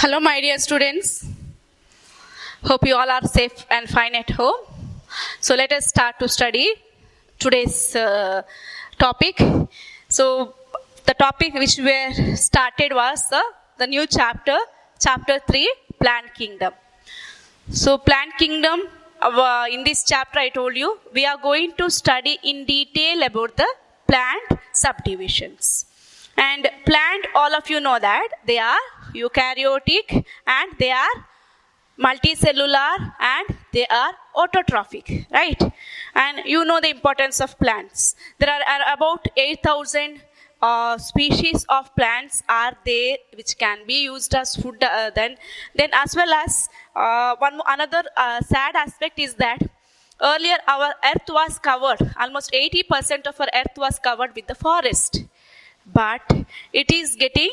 Hello, my dear students. Hope you all are safe and fine at home. So let us start to study today's topic. So the topic which we started was the new chapter 3, Plant Kingdom. So Plant Kingdom, in this chapter I told you, we are going to study in detail about the plant subdivisions. And plant, all of you know that they are eukaryotic and they are multicellular and they are autotrophic, right? And you know the importance of plants. There are about 8,000 species of plants are there which can be used as food. Then as well as another sad aspect is that earlier our earth was covered, almost 80% of our earth was covered with the forest. But it is getting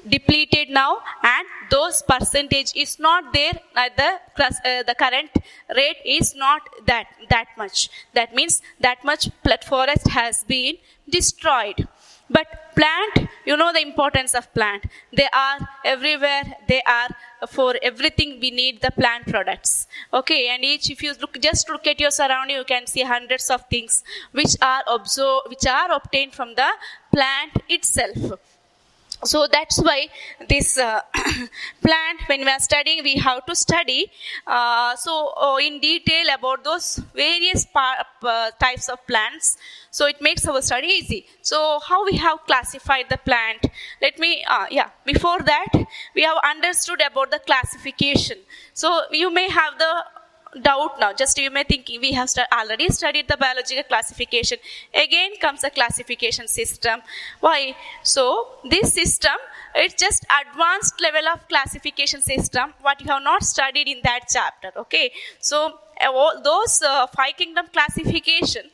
depleted now, and those percentage is not there. The current rate is not that much. That means that much forest has been destroyed. But plant, you know the importance of plant. They are everywhere. They are for everything we need the plant products. Okay, and if you just look at your surrounding, you can see hundreds of things which are obtained from the plant itself. So that's why this plant, when we are studying, we have to study in detail about those various types of plants. So it makes our study easy. So how we have classified the plant? Before that, we have understood about the classification. So you may have the doubt now, just you may think we have already studied the biological classification. Again comes a classification system. Why? So this system, it's just advanced level of classification system what you have not studied in that chapter. Okay, so those 5 kingdom classification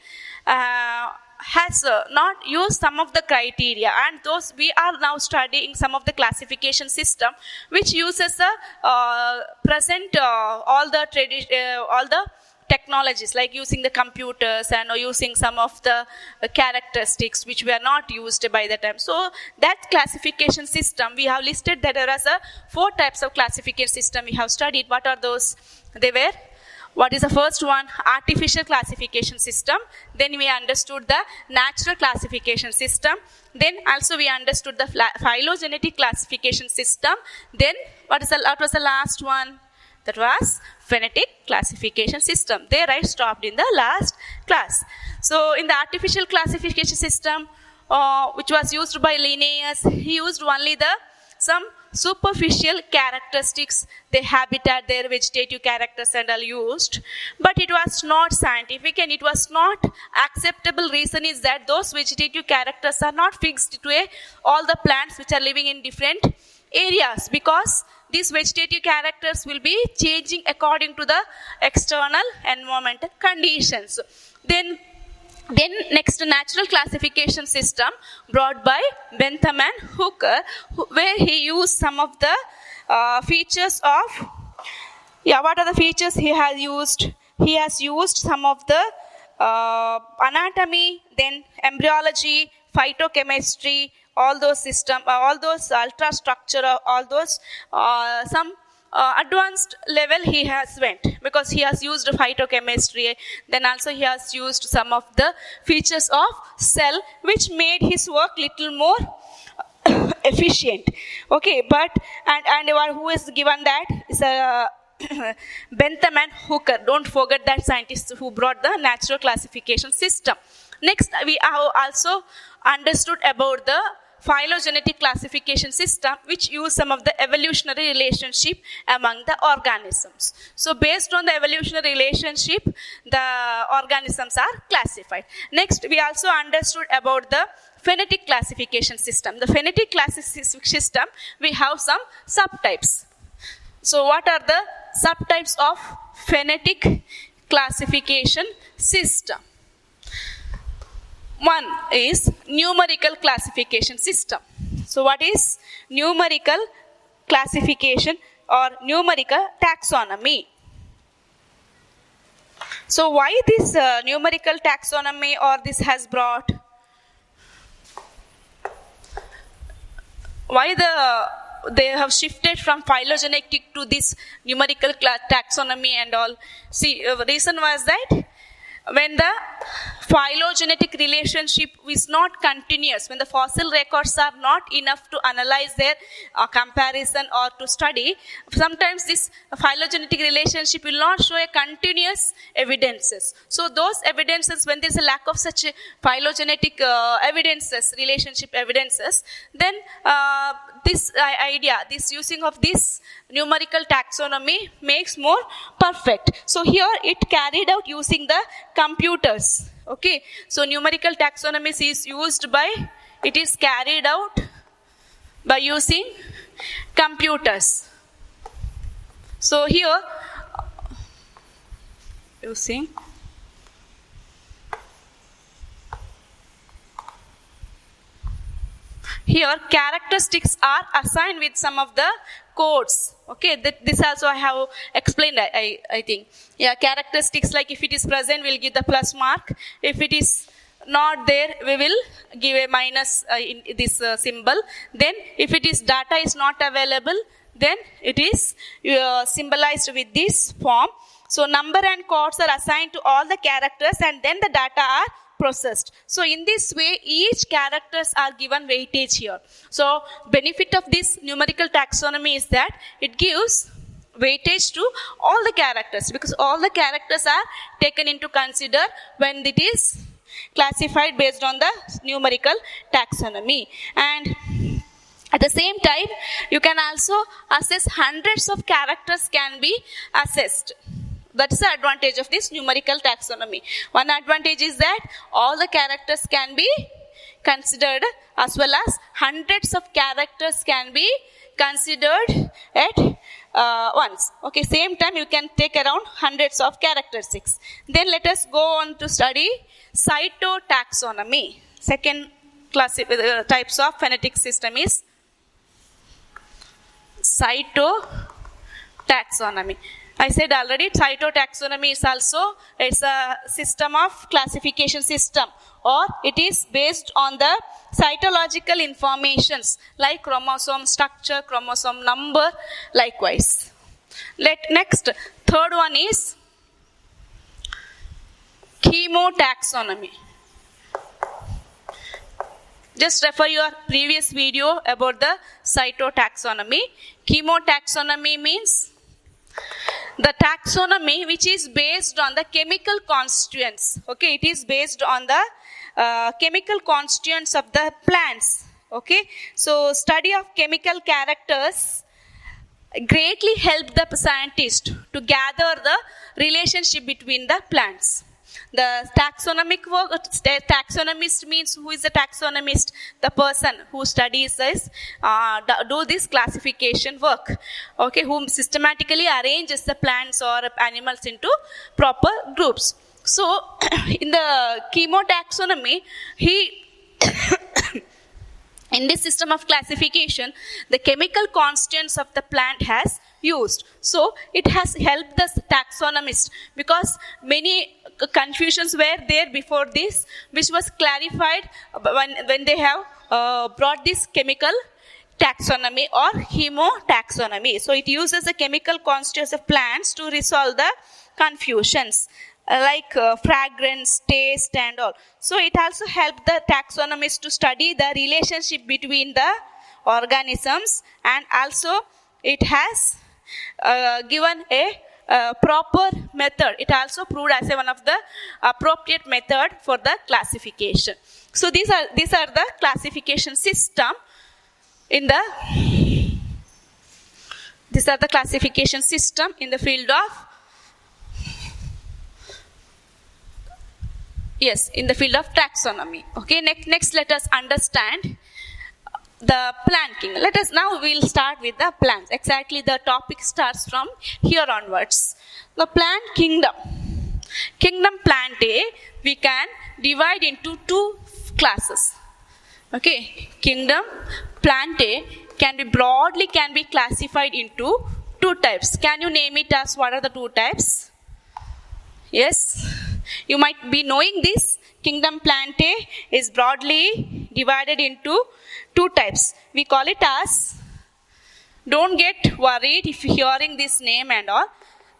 has not used some of the criteria, and those we are now studying some of the classification system which uses the present all the technologies, like using the computers and using some of the characteristics which were not used by the time. So that classification system we have listed that there are 4 types of classification system we have studied. What are those? They were, what is the first one? Artificial classification system. Then we understood the natural classification system. Then also we understood the phylogenetic classification system. Then what was the last one? That was phonetic classification system. There I stopped in the last class. So in the artificial classification system, which was used by Linnaeus, he used only some superficial characteristics, their habitat, their vegetative characters and all used, but it was not scientific and it was not acceptable. Reason is that those vegetative characters are not fixed to all the plants which are living in different areas, because these vegetative characters will be changing according to the external environmental conditions. Then next, natural classification system brought by Bentham and Hooker, where he used some of the features of, what are the features he has used? He has used some of the anatomy, then embryology, phytochemistry, all those system, all those ultrastructure, all those some advanced level he has went, because he has used phytochemistry. Then also he has used some of the features of cell which made his work little more efficient. Okay, but and who is given that is Bentham and Hooker. Don't forget that scientists who brought the natural classification system. Next, we have also understood about the phylogenetic classification system, which use some of the evolutionary relationship among the organisms. So based on the evolutionary relationship, the organisms are classified. Next, we also understood about the phonetic classification system. The phonetic classification system, we have some subtypes. So what are the subtypes of phonetic classification system? One is numerical classification system. So what is numerical classification or numerical taxonomy? So why this numerical taxonomy or this has brought? Why they have shifted from phylogenetic to this numerical taxonomy and all. See, reason was that when the phylogenetic relationship is not continuous, when the fossil records are not enough to analyze their comparison or to study, sometimes this phylogenetic relationship will not show a continuous evidences. So those evidences, when there is a lack of such phylogenetic evidences, relationship evidences, then this idea, this using of this numerical taxonomy makes more perfect. So here it carried out using the computers. Okay, so numerical taxonomy is used by, it is carried out by using computers. So here using here characteristics are assigned with some of the codes. Okay, this also I have explained, I think. Yeah, characteristics like if it is present, we'll give the plus mark. If it is not there, we will give a minus in this symbol. Then if it is data is not available, then it is symbolized with this form. So number and codes are assigned to all the characters and then the data are processed. So in this way, each characters are given weightage here. So benefit of this numerical taxonomy is that it gives weightage to all the characters, because all the characters are taken into consider when it is classified based on the numerical taxonomy. And at the same time, you can also assess hundreds of characters can be assessed. That's the advantage of this numerical taxonomy. One advantage is that all the characters can be considered, as well as hundreds of characters can be considered at once. Okay, same time you can take around hundreds of characteristics. Then let us go on to study cytotaxonomy. Second types of phonetic system is cytotaxonomy. I said already, cytotaxonomy is also a system of classification system, or it is based on the cytological informations like chromosome structure, chromosome number, likewise. Next, third one is chemotaxonomy. Just refer your previous video about the cytotaxonomy. Chemotaxonomy means the taxonomy which is based on the chemical constituents. Okay, it is based on the chemical constituents of the plants. Okay, so study of chemical characters greatly help the scientist to gather the relationship between the plants. The taxonomic work, taxonomist means, who is the taxonomist? The person who studies this, do this classification work. Okay, whom systematically arranges the plants or animals into proper groups. So, in the chemotaxonomy, in this system of classification, the chemical constituents of the plant has used. So, it has helped the taxonomist, because many confusions were there before this, which was clarified when they have brought this chemical taxonomy or chemotaxonomy. So, it uses the chemical constituents of plants to resolve the confusions like fragrance, taste and all. So, it also helped the taxonomist to study the relationship between the organisms, and also it has given a proper method. It also proved as one of the appropriate method for the classification. So, these are the classification system in the field of in the field of taxonomy. Okay, next let us understand the plant kingdom. We'll start with the plants. Exactly, the topic starts from here onwards. The plant kingdom. Kingdom Plantae, we can divide into two classes. Okay, Kingdom Plantae can be classified into two types. Can you name it as what are the two types? Yes, you might be knowing this. Kingdom Plantae is broadly divided into two types. We call it as don't get worried if hearing this name and all.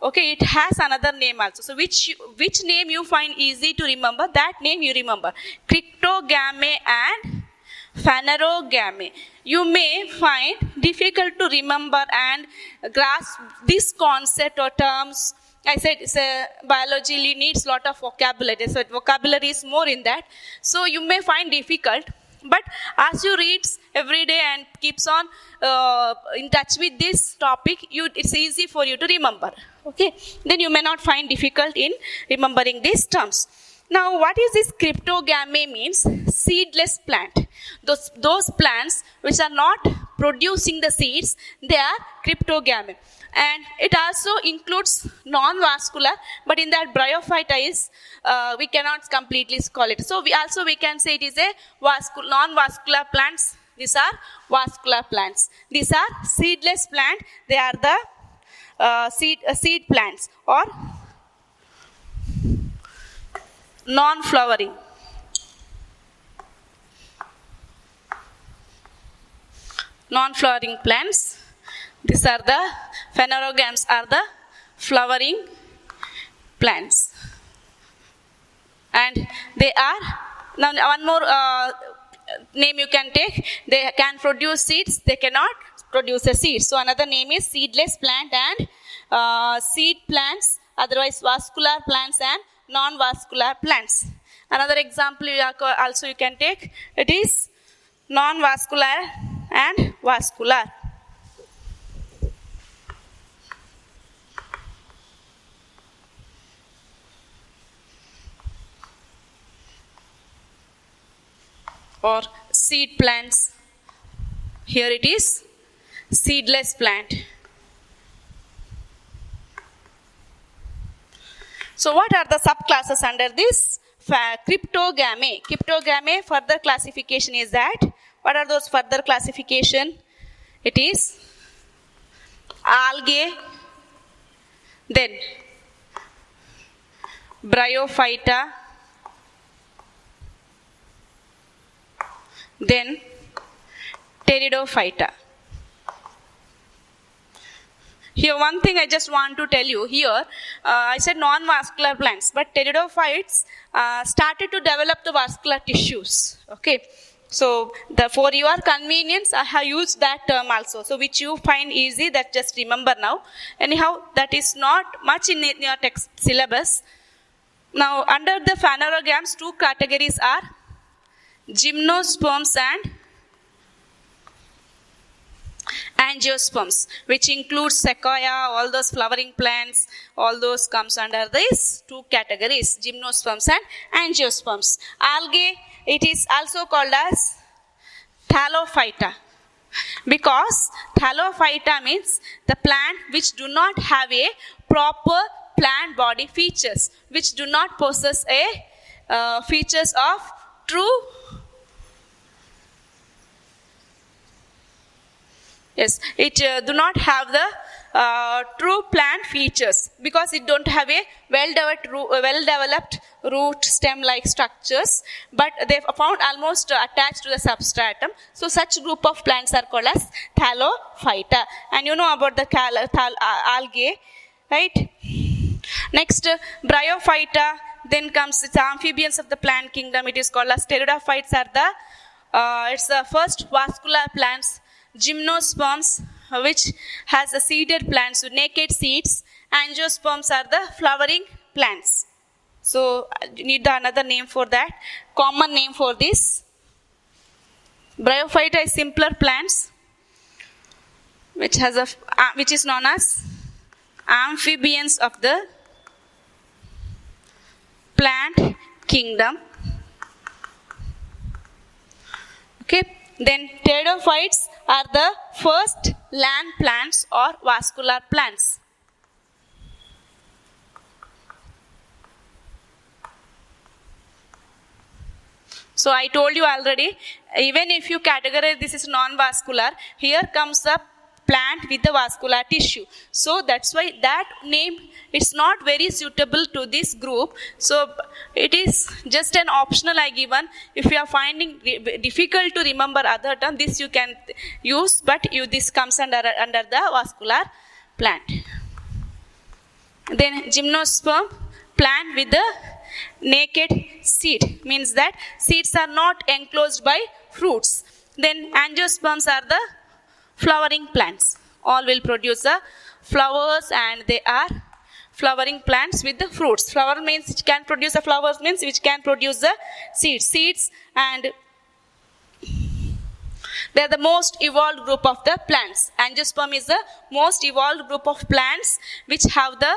Okay, it has another name also. So which name you find easy to remember, that name you remember. Cryptogamy and phanerogamy. You may find difficult to remember and grasp this concept or terms. I said biology needs lot of vocabulary. So vocabulary is more in that. So you may find difficult. But as you read every day and keeps on in touch with this topic, it's easy for you to remember. Okay, then you may not find difficult in remembering these terms. Now, what is this cryptogamy means? Seedless plant. Those plants which are not producing the seeds, they are cryptogamy. And it also includes non-vascular, but in that bryophyta is, we cannot completely call it. So we can say it is a non-vascular plants. These are vascular plants. These are seedless plant. They are the seed plants or non-flowering. Non-flowering plants. These are the phanerogams are the flowering plants. And they are, now one more name you can take, they can produce seeds, they cannot produce a seed. So another name is seedless plant and seed plants, otherwise vascular plants and non-vascular plants. Another example you can take, it is non-vascular and vascular. Or seed plants. Here it is seedless plant. So what are the subclasses under this? Cryptogamy. Cryptogamy further classification is that, what are those further classification? It is algae, then bryophyta, then pteridophyta. Here one thing I just want to tell you here, I said non-vascular plants, but pteridophytes started to develop the vascular tissues. Okay, so for your convenience I have used that term also. So which you find easy, that just remember now. Anyhow, that is not much in your text syllabus. Now under the phanerogams, two categories are gymnosperms and angiosperms, which includes sequoia, all those flowering plants, all those comes under these two categories, gymnosperms and angiosperms. Algae, it is also called as thallophyta, because thallophyta means the plant which do not have a proper plant body features, which do not possess a features of true, yes, it do not have the true plant features, because it don't have a well-developed root stem-like structures, but they've found almost attached to the substratum. So such group of plants are called as thallophyta. And you know about the algae, right? Next, bryophyta. Then comes the amphibians of the plant kingdom. It is called as pteridophytes are the it's the first vascular plants. Gymnosperms, which has a seeded plants with naked seeds. Angiosperms are the flowering plants. So you need another name for that. Common name for this. Bryophyta is simpler plants, which has which is known as amphibians of the plant kingdom. Okay. Then pteridophytes are the first land plants or vascular plants. So I told you already, even if you categorize this is non-vascular, here comes up plant with the vascular tissue. So that's why that name is not very suitable to this group. So it is just an optional I given. If you are finding difficult to remember other term, this you can use, but this comes under the vascular plant. Then gymnosperm, plant with the naked seed, means that seeds are not enclosed by fruits. Then angiosperms are the flowering plants. All will produce the flowers, and they are flowering plants with the fruits. Flower means which can produce the flowers, means which can produce the seeds, and they are the most evolved group of the plants. Angiosperm is the most evolved group of plants which have the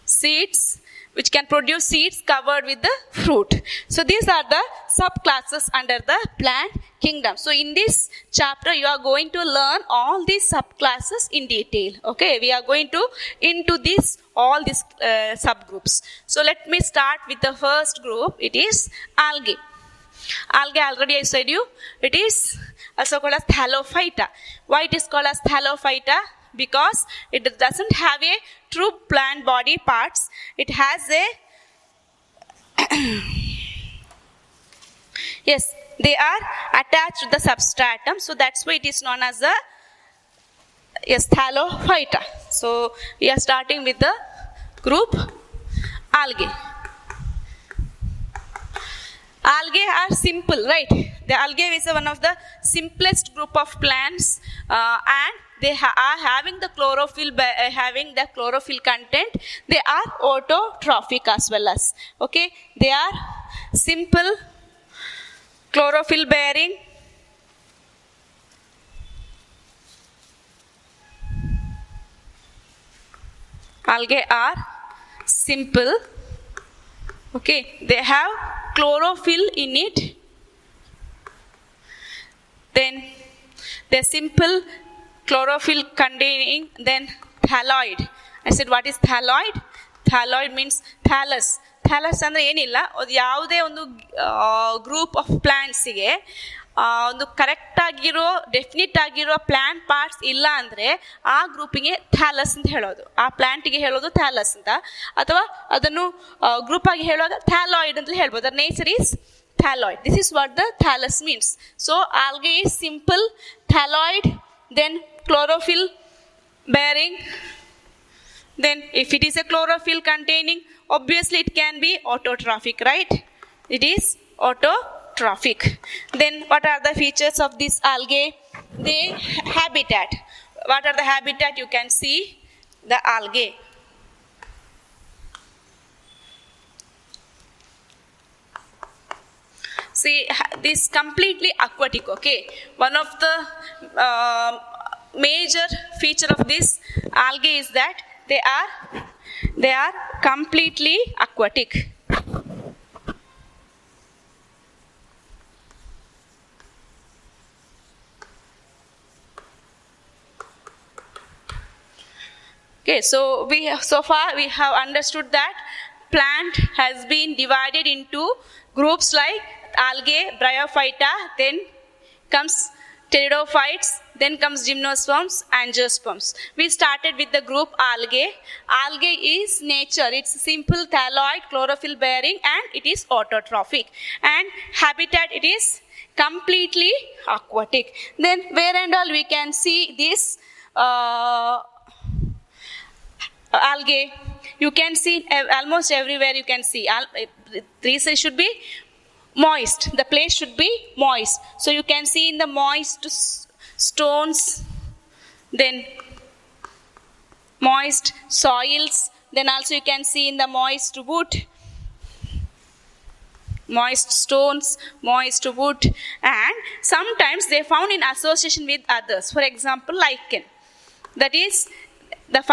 seeds, which can produce seeds covered with the fruit. So these are the subclasses under the plant kingdom. So in this chapter you are going to learn all these subclasses in detail. Okay, we are going to into this all these subgroups. So let me start with the first group. It is algae. Algae, already I said you, it is also called as thallophyta. Why it is called as thallophyta? Because it doesn't have a true plant body parts. It has a yes, they are attached to the substratum. So that's why it is known as the thallophyta. So we are starting with the group algae. Algae are simple, right? The algae is one of the simplest group of plants, and they are having the chlorophyll, having the chlorophyll content. They are autotrophic as well as. Okay, they are simple, chlorophyll bearing. Algae are simple. Okay, they have chlorophyll in it. Then they're simple, chlorophyll containing, then thalloid. I said, what is thalloid? Thalloid means thallus. Thallus ಅಂದ್ರೆ ಏನಿಲ್ಲ, ಅದು ಯಾವುದೇ ಒಂದು group of ಪ್ಲಾಂಟ್ಸಿಗೆ ಒಂದು correct ಆಗಿರೋ definite ಆಗಿರೋ plant parts ಇಲ್ಲ ಅಂದರೆ ಆ ಗ್ರೂಪಿಗೆ ಥ್ಯಾಲಸ್ ಅಂತ ಹೇಳೋದು. ಆ ಪ್ಲಾಂಟಿಗೆ ಹೇಳೋದು ಥ್ಯಾಲಸ್ ಅಂತ, ಅಥವಾ ಅದನ್ನು ಗ್ರೂಪ್ ಆಗಿ ಹೇಳುವಾಗ ಥ್ಯಾಲಾಯ್ಡ್ ಅಂತ ಹೇಳ್ಬೋದು. ಅದರ nature is thalloid. This is what the thallus means. So algae is simple, thalloid, then chlorophyll bearing. Then if it is a chlorophyll containing, obviously it can be autotrophic, right? It is autotrophic. Then what are the features of this algae? The habitat. What are the habitat? You can see the algae. See, this completely aquatic, okay? One of the major feature of this algae is that they are completely aquatic. Okay, so so far we have understood that plant has been divided into groups like algae, bryophyta, then comes pteridophytes, then comes gymnosperms, angiosperms. We started with the group algae. Algae is nature. It's simple, thalloid, chlorophyll bearing, and it is autotrophic. And habitat, it is completely aquatic. Then where and all we can see this algae, you can see almost everywhere. You can see trees should be moist. The place should be moist. So you can see in the moist stones, then moist soils, then also you can see in the moist wood, moist stones, moist wood, and sometimes they are found in association with others. For example, lichen. That is, the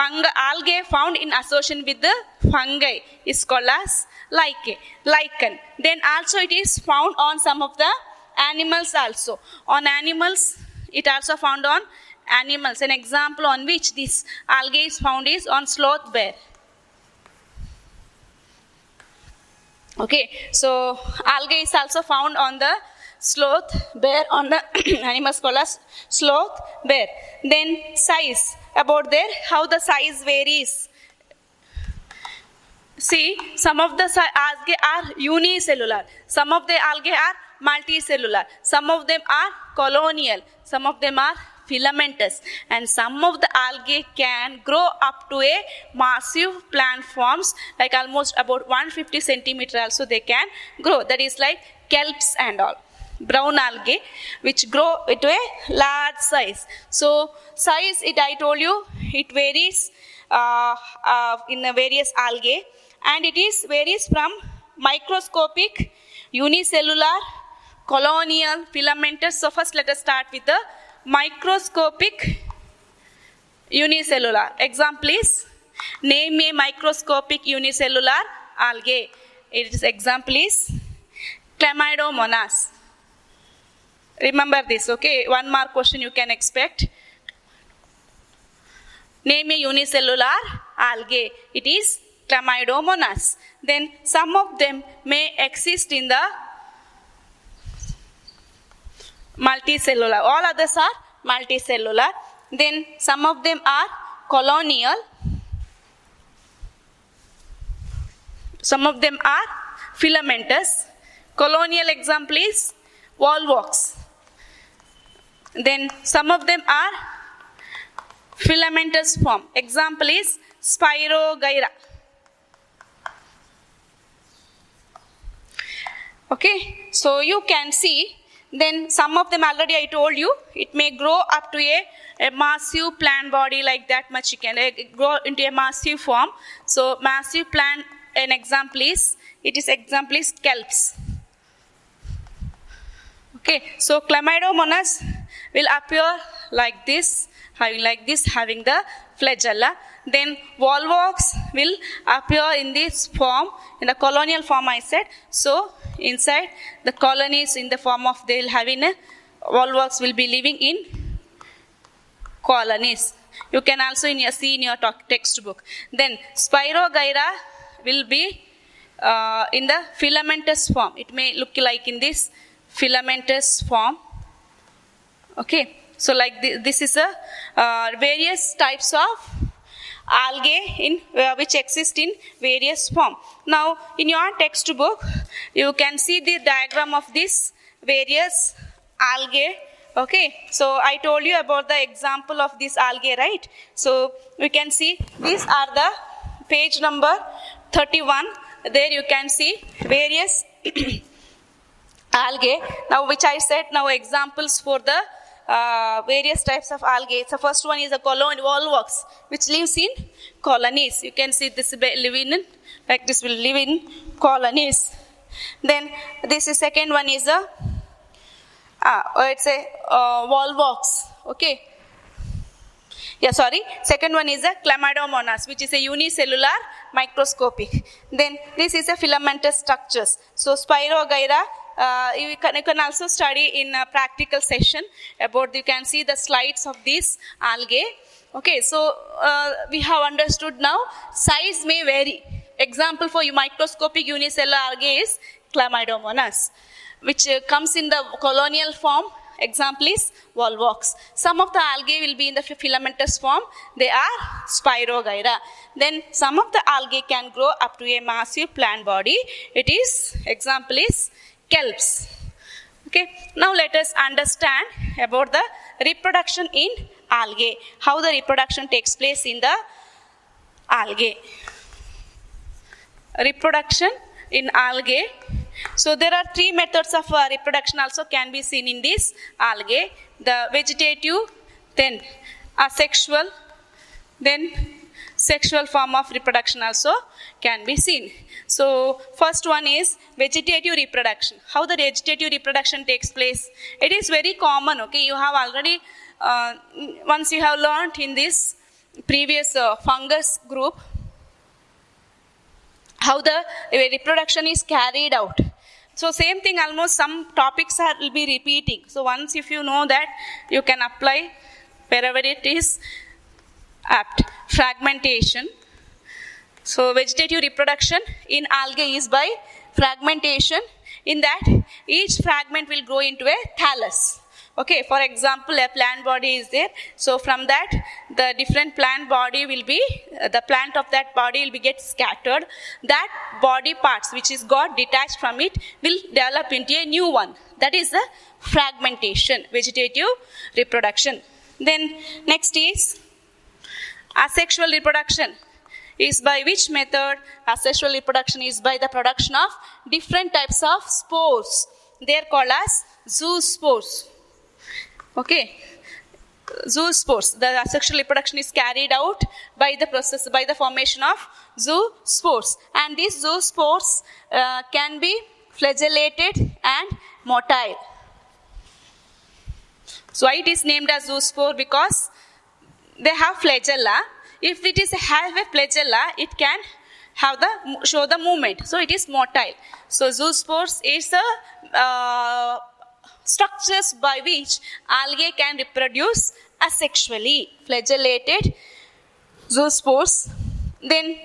algae found in association with the fungi is called as lichen. Then also it is found on some of the animals also. On animals, it also found on animals. An example on which this algae is found is on sloth bear. Okay, so algae is also found on the sloth bear, on the animals called as sloth bear. Then size, about there, how the size varies. See, some of the algae are unicellular, some of the algae are multicellular, some of them are colonial, some of them are filamentous, and some of the algae can grow up to a massive plant forms, like almost about 150 centimeter also they can grow. That is like kelps and all, brown algae which grow to a large size. So size, I told you, it varies in the various algae, and it is varies from microscopic, unicellular, colonial, filamentous. So first let us start with the microscopic unicellular. Example is, name a microscopic unicellular algae. Its example is Chlamydomonas. Remember this, okay? One more question you can expect. Name a unicellular algae. It is Chlamydomonas. Then some of them may exist in the multicellular. All others are multicellular. Then some of them are colonial. Some of them are filamentous. Colonial example is volvox. Then some of them are filamentous form. Example is Spirogyra. Okay, so you can see, then some of them already I told you, it may grow up to a massive plant body, like that much you can grow into a massive form. So massive plant, an example is, example is kelps. Okay, so Chlamydomonas will appear like this, having the flagella. Then volvox will appear in this form, in the colonial form I said. So inside the colonies, in the form of, they will having a volvox will be living in colonies. You can also see in your textbook. Then Spirogyra will be in the filamentous form. It may look like in this filamentous form. Okay, so like this is a various types of algae in which exist in various form. Now in your textbook you can see the diagram of this various algae. Okay, so I told you about the example of this algae, right? So you can see these are the page number 31. There you can see various algae. Now which I said, now examples for the various types of algae. So first one is a volvox, which lives in colonies. You can see this living in, like this will live in colonies. Then this is second one is a it's a volvox. Okay. Yeah, sorry. Second one is a Chlamydomonas, which is a unicellular microscopic. Then this is a filamentous structures. So Spirogyra, you can also study in a practical session about, you can see the slides of these algae. Okay, so we have understood now size may vary. Example for microscopic unicellular algae is Chlamydomonas, which comes in the colonial form. Example is volvox. Some of the algae will be in the filamentous form. They are Spirogyra. Then some of the algae can grow up to a massive plant body. It is, example is kelps. Okay. Now let us understand about the reproduction in algae. How the reproduction takes place in the algae. Reproduction in algae. So there are three methods of reproduction also can be seen in this algae. The vegetative, then asexual, then sexual form of reproduction also can be seen. So first one is vegetative reproduction. How the vegetative reproduction takes place? It is very common. Okay, you have already once you have learnt in this previous fungus group how the reproduction is carried out. So same thing, almost some topics will be repeating. So once if you know that, you can apply wherever it is apt. Fragmentation. So vegetative reproduction in algae is by fragmentation. In that, each fragment will grow into a thallus. Okay, for example, a plant body is there. So from that, the different plant body will be, the plant of that body will be get scattered. That body parts which is got detached from it will develop into a new one. That is the fragmentation, vegetative reproduction. Then next is asexual reproduction. Is by which method? Asexual reproduction is by the production of different types of spores. They are called as zoospores. Okay, zoospores. The asexual reproduction is carried out by the process, by the formation of zoospores. And these zoospores can be flagellated and motile. So why it is named as zoospore? Because they have flagella. If it is have a flagella, it can have show the movement. So it is motile. So zoospores is a structures by which algae can reproduce asexually. Flagellated zoospores. Then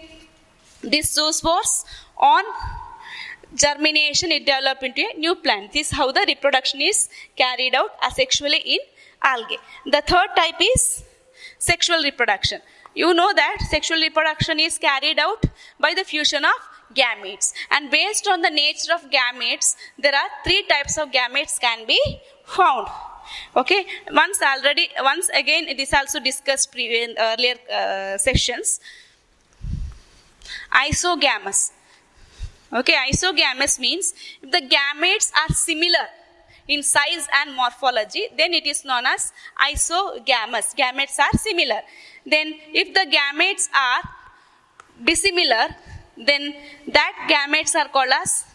these zoospores on germination it develop into a new plant. This is how the reproduction is carried out asexually in algae. The third type is sexual reproduction. You know that sexual reproduction is carried out by the fusion of gametes. And based on the nature of gametes, there are 3 types of gametes can be found. Okay, once again it is also discussed in earlier sessions. Isogamous. Okay, isogamous means if the gametes are similar in size and morphology, then it is known as isogamous. Gametes are similar. Then if the gametes are dissimilar, then that gametes are called as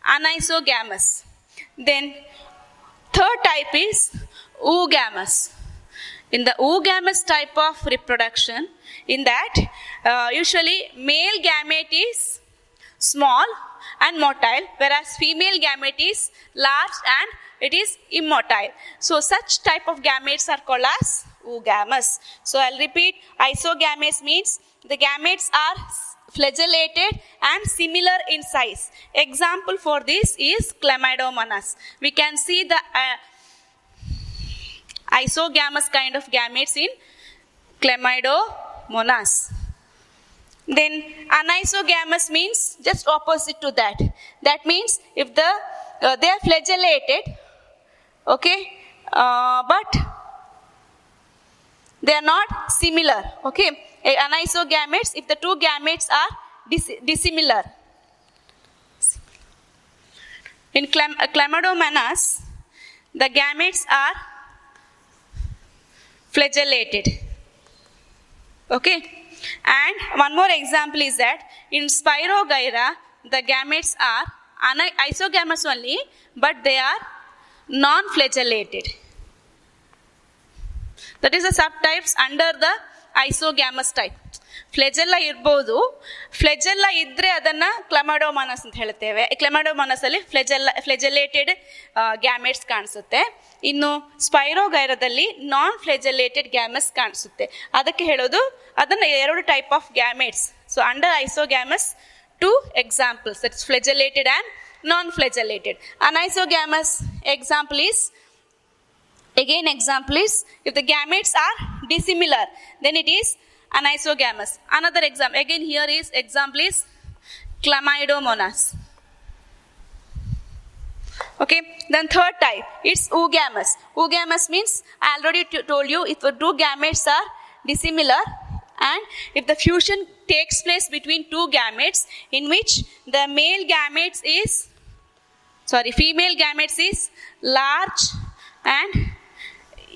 anisogamous. Then third type is oogamous. In the oogamous type of reproduction, in that usually male gamete is small and motile, whereas female gamete is large and it is immotile. So such type of gametes are called as oogamous. So I'll repeat, isogamous means the gametes are flagellated and similar in size. Example for this is Chlamydomonas. We can see the isogamous kind of gametes in Chlamydomonas. Then anisogamous means just opposite to that. That means if they are flagellated, okay, but they are not similar. Okay, anisogametes, if the two gametes are dissimilar. In Chlamydomonas, the gametes are flagellated. Okay. And one more example is that in Spirogyra, the gametes are isogamous only, but they are non-flagellated. That is the subtypes under the isogamous type. Flagella irbodu. Flagella idre adanna Chlamydomonas anta helteve. Chlamydomonas alli flagellated gametes ಕಾಣಿಸುತ್ತೆ. ಇನ್ನು ಸ್ಪೈರೋಗೈರದಲ್ಲಿ ನಾನ್ ಫ್ಲೆಜೆಲೇಟೆಡ್ gametes ಕಾಣಿಸುತ್ತೆ. ಅದಕ್ಕೆ ಹೇಳೋದು ಅದನ್ನ 2 type of gametes. So under isogamous 2 examples, that's flagellated and non-flagellated. Anisogamous example is if the gametes are dissimilar, then it is anisogamous. Another example, again here is example is Chlamydomonas. Okay, then third type, it's oogamous. Oogamous means, I already told you, if the 2 gametes are dissimilar and if the fusion takes place between 2 gametes in which the female gametes is large and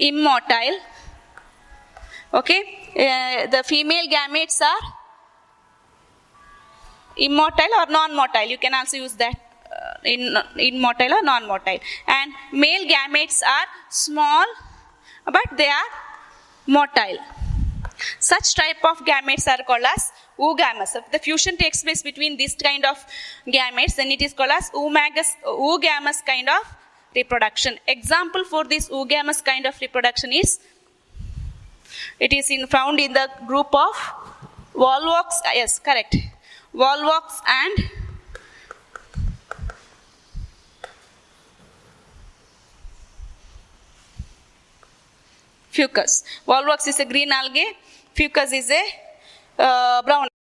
immotile. Okay, the female gametes are immotile or non-motile. You can also use that in motile or non-motile. And male gametes are small, but they are motile. Such type of gametes are called as oogamous. If the fusion takes place between this kind of gametes, then it is called as oogamous kind of reproduction. Example for this oogamous kind of reproduction is, it is found in the group of volvox. Yes, correct. Volvox and Fucus. Volvox is a green algae. Fucus is a brown